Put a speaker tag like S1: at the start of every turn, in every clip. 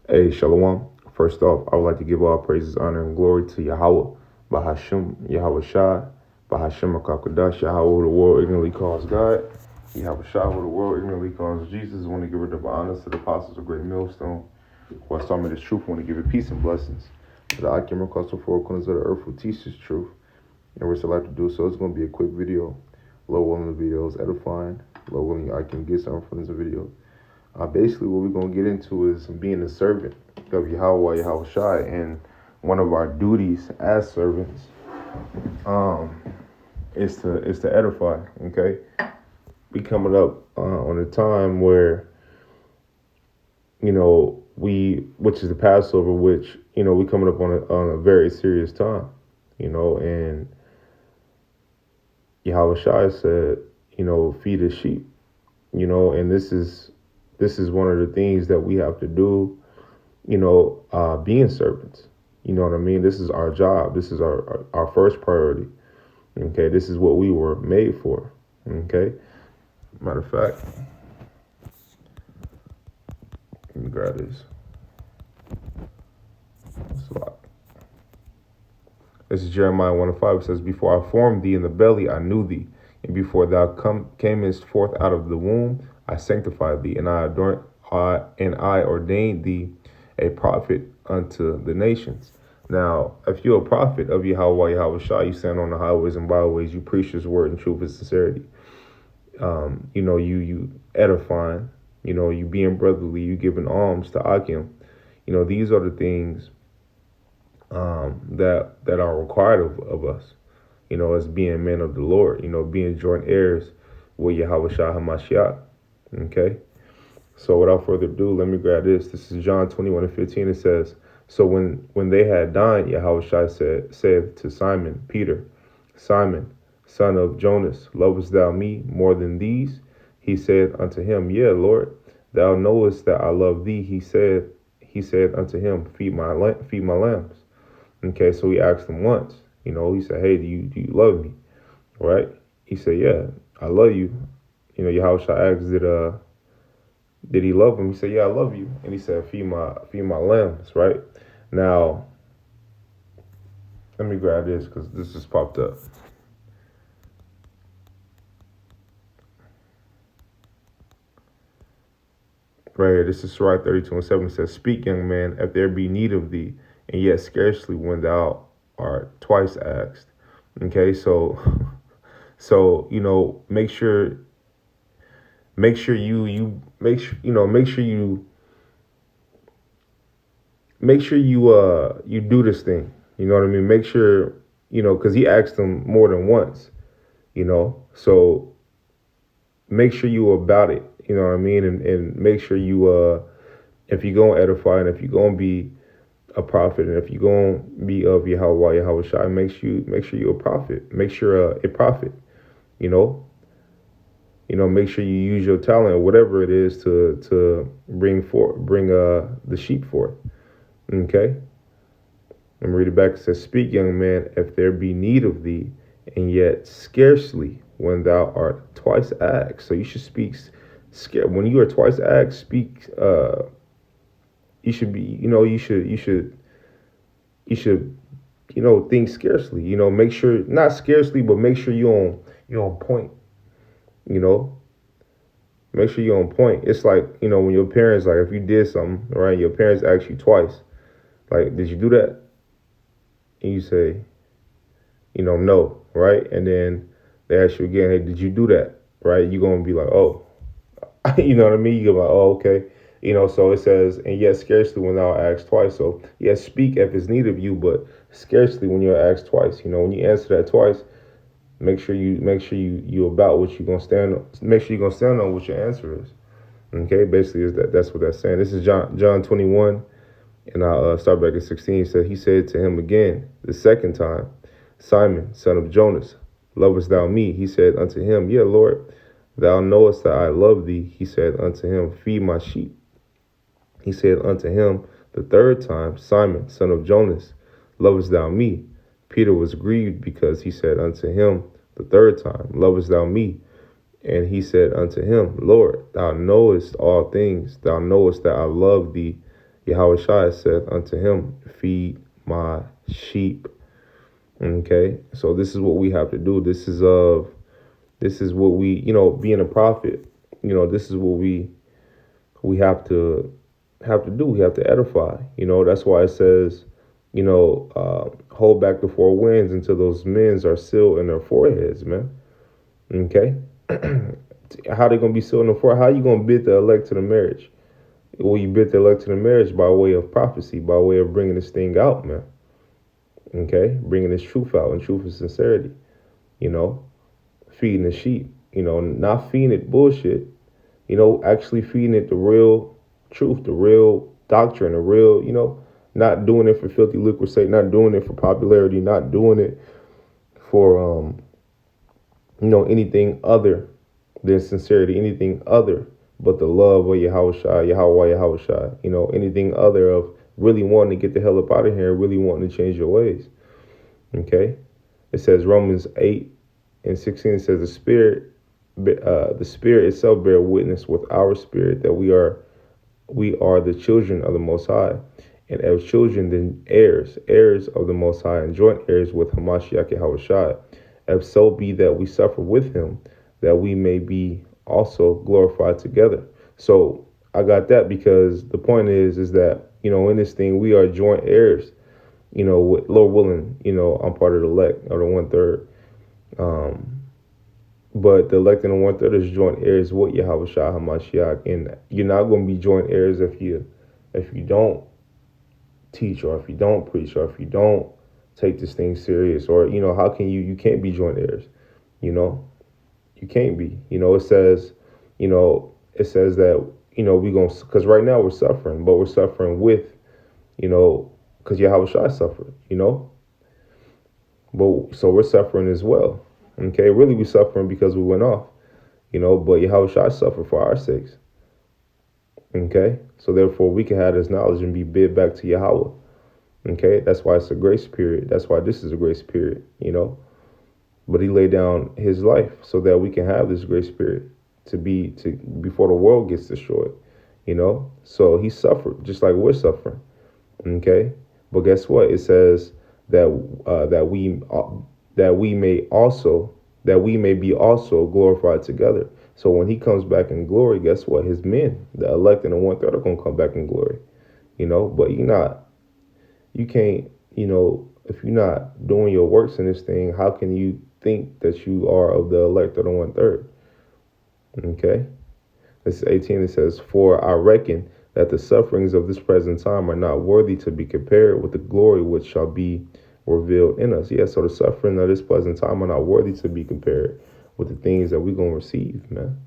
S1: Hey, Shalom. First off, I would like to give all praises, honor, and glory to Yahweh, Bahashim, Yahawashi, Bahashim Akakadash, Yahweh, who the world ignorantly calls God, Yahawashi, who the world ignorantly calls Jesus. I want to give it honor to the apostles of Great Millstone, who are some of this truth. I want to give it peace and blessings to the Akim across the four corners of the earth who teach this truth and risk their life to do so. It's going to be a quick video. Lord willing, the video is edifying. Lord willing, I can get something from this video. Basically, what we're going to get into is being a servant of Yahweh, Yahawashi, and one of our duties as servants is to edify. Okay, we coming up on a time where which is the Passover, which we coming up on a very serious time, and Yahawashi said, feed his sheep, and this is one of the things that we have to do, being servants. You know what I mean? This is our job. This is our first priority. Okay, this is what we were made for. Okay, matter of fact, let me grab this. This is Jeremiah 1:5. It says, "Before I formed thee in the belly, I knew thee, and before thou camest forth out of the womb, I sanctified thee, and I ordained thee a prophet unto the nations." Now, if you're a prophet of Yahweh, Yahawashi, you stand on the highways and byways, you preach His word in truth and sincerity. You edifying, you being brotherly, you giving alms to Akim. These are the things that are required of us, as being men of the Lord, being joint heirs with Yahawashi HaMashiach. Okay? So without further ado, let me grab this. This is John 21:15. It says, "So when they had dined, Yahawashi said to Simon Peter, Simon, son of Jonas, lovest thou me more than these? He said unto him, Yea, Lord, thou knowest that I love thee. He said unto him, Feed my lambs. Okay, so he asked him once. He said, Hey, do you love me? Right? He said, Yeah, I love you. Yahawashi asked, did he love him? He said, Yeah, I love you. And he said, Feed my lambs, right? Now, let me grab this because this just popped up. Right here, this is Sirach 32:7. It says, Speak, young man, if there be need of thee, and yet scarcely when thou art twice asked. Okay, so make sure you do this thing. You know what I mean? Make sure, because he asked him more than once, so make sure you about it, you know what I mean? And make sure you, if you're going to edify and if you're going to be a prophet and if you're going to be of Yahweh, Yahawashi, make sure you're a prophet. Make sure a prophet, make sure you use your talent or whatever it is to bring the sheep forth. Okay? Let me read it back. It says, Speak, young man, if there be need of thee, and yet scarcely when thou art twice asked. So you should speak when you are twice asked, speak you should be, you should think scarcely, make sure, not scarcely, but make sure you're on point, make sure you're on point. It's like, when your parents, like if you did something, right, your parents ask you twice, like, did you do that? And you say, no, right? And then they ask you again, hey, did you do that? Right? You're going to be like, oh, you know what I mean? You're like, oh, okay. So it says, and yet scarcely when thou asked twice. So yes, speak if it's need of you, but scarcely when you're asked twice. When you answer that twice, make sure you about what you're gonna stand on. Make sure you're gonna stand on what your answer is. Okay, basically that's what that's saying. This is John 21, and I'll start back at 16. He said to him again the second time, Simon, son of Jonas, lovest thou me? He said unto him, Yeah, Lord, thou knowest that I love thee. He said unto him, Feed my sheep. He said unto him the third time, Simon, son of Jonas, lovest thou me? Peter was grieved because he said unto him the third time, Lovest thou me? And he said unto him, Lord, thou knowest all things. Thou knowest that I love thee. Yahawashi said unto him, feed my sheep. Okay, so this is what we have to do. This is what we, being a prophet, this is what we have to do. We have to edify. That's why it says, hold back the four winds until those men are sealed in their foreheads, man. Okay, how they gonna be sealed in the forehead? How you gonna bid the elect to the marriage? Well, you bid the elect to the marriage by way of prophecy, by way of bringing this thing out, man. Okay, bringing this truth out in truth and sincerity. You know, feeding the sheep. Not feeding it bullshit. Actually feeding it the real truth, the real doctrine, the real, not doing it for filthy lucre's sake, not doing it for popularity, not doing it for, anything other than sincerity, anything other but the love of Yahawashi, anything other of really wanting to get the hell up out of here and really wanting to change your ways. Okay? It says Romans 8:16 says the spirit itself bear witness with our spirit that we are the children of the Most High, and as children then heirs of the Most High, and joint heirs with Hamashiach Yahawashi, if so be that we suffer with him, that we may be also glorified together. So I got that because the point is that in this thing we are joint heirs. With Lord willing, I'm part of the elect or the 1/3. But the elect and the 1/3 is joint heirs with Yahawashi Hamashiach, and you're not going to be joint heirs if you don't teach, or if you don't preach, or if you don't take this thing serious, or how can you can't be joint heirs, you can't be. It says that we going to, because right now we're suffering, but we're suffering with because Yahawashi suffered, but so we're suffering as well. Okay, really we're suffering because we went off, but Yahawashi suffered for our sakes. Okay, so therefore we can have this knowledge and be bid back to Yahweh. Okay, that's why it's a grace period. That's why this is a grace period, But he laid down his life so that we can have this grace period to before the world gets destroyed, So he suffered just like we're suffering. Okay, but guess what? It says that we may be also glorified together. So when he comes back in glory, guess what? His men, the elect and the 1/3, are gonna come back in glory. But you can't, if you're not doing your works in this thing, how can you think that you are of the elect or the 1/3? Okay. This is 18. It says, for I reckon that the sufferings of this present time are not worthy to be compared with the glory which shall be revealed in us. Yeah, so the suffering of this present time are not worthy to be compared with the things that we're going to receive, man.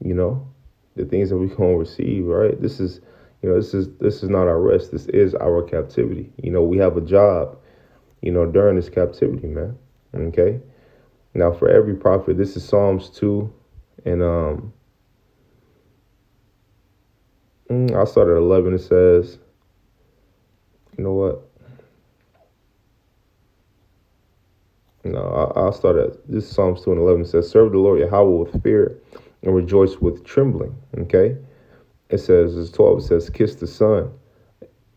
S1: The things that we're going to receive, right? This is not our rest. This is our captivity. We have a job, during this captivity, man. Okay. Now for every prophet, this is Psalms 2 and I'll start at 11. It says, you know what? No, I'll start at this Psalms 2 and 11. It says, serve the Lord Yahweh with fear and rejoice with trembling. Okay. It says, it's 12. It says, kiss the Son,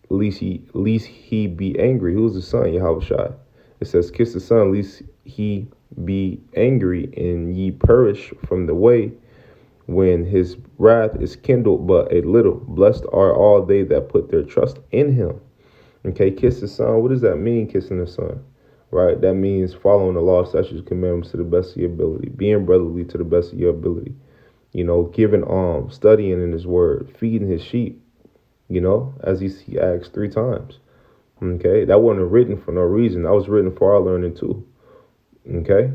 S1: lest he be angry. Who's the Son? Yahawashi. It says, kiss the Son, lest he be angry and ye perish from the way, when his wrath is kindled but a little. Blessed are all they that put their trust in him. Okay, kiss the Son. What does that mean, kissing the Son? Right? That means following the law, statutes, commandments to the best of your ability, being brotherly to the best of your ability, giving alms, studying in his word, feeding his sheep, as he asked 3 times. Okay, that wasn't written for no reason. That was written for our learning too. Okay,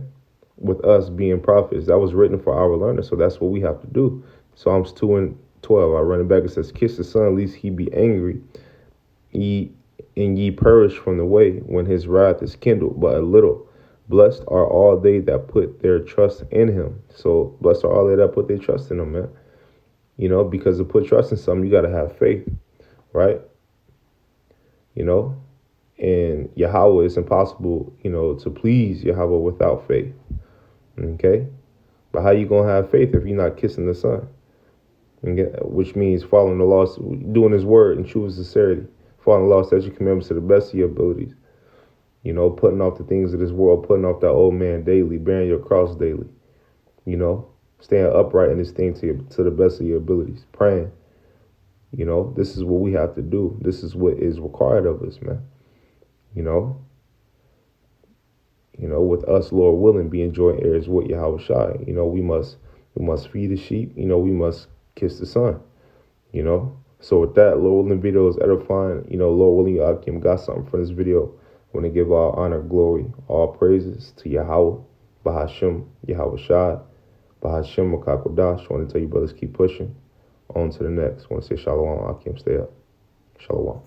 S1: with us being prophets, that was written for our learning. So that's what we have to do. Psalms 2 and 12. I run it back. It says, kiss the Son, lest he be angry, ye perish from the way, when his wrath is kindled but a little. Blessed are all they that put their trust in him. So blessed are all they that put their trust in him, man. Because to put trust in something, you got to have faith, right? And Yahweh, it's impossible, to please Yahweh without faith. Okay? But how you going to have faith if you're not kissing the Son? which means following the laws, doing His word in true sincerity, following the law, statutes, commandments to the best of your abilities. Putting off the things of this world, putting off that old man daily, bearing your cross daily. Staying upright in this thing to the best of your abilities, praying. This is what we have to do. This is what is required of us, man. You know, with us, Lord willing, being joint heirs with Yahawashi. We must feed the sheep. We must kiss the son. So with that, Lord willing, video is edifying. Lord willing, Akim got something from this video. I want to give all honor, glory, all praises to Yahweh, Bahashim, Yahawashi, Bahashim, Makakodash. I want to tell you, brothers, keep pushing on to the next. I want to say Shalom, Akim, stay up. Shalom.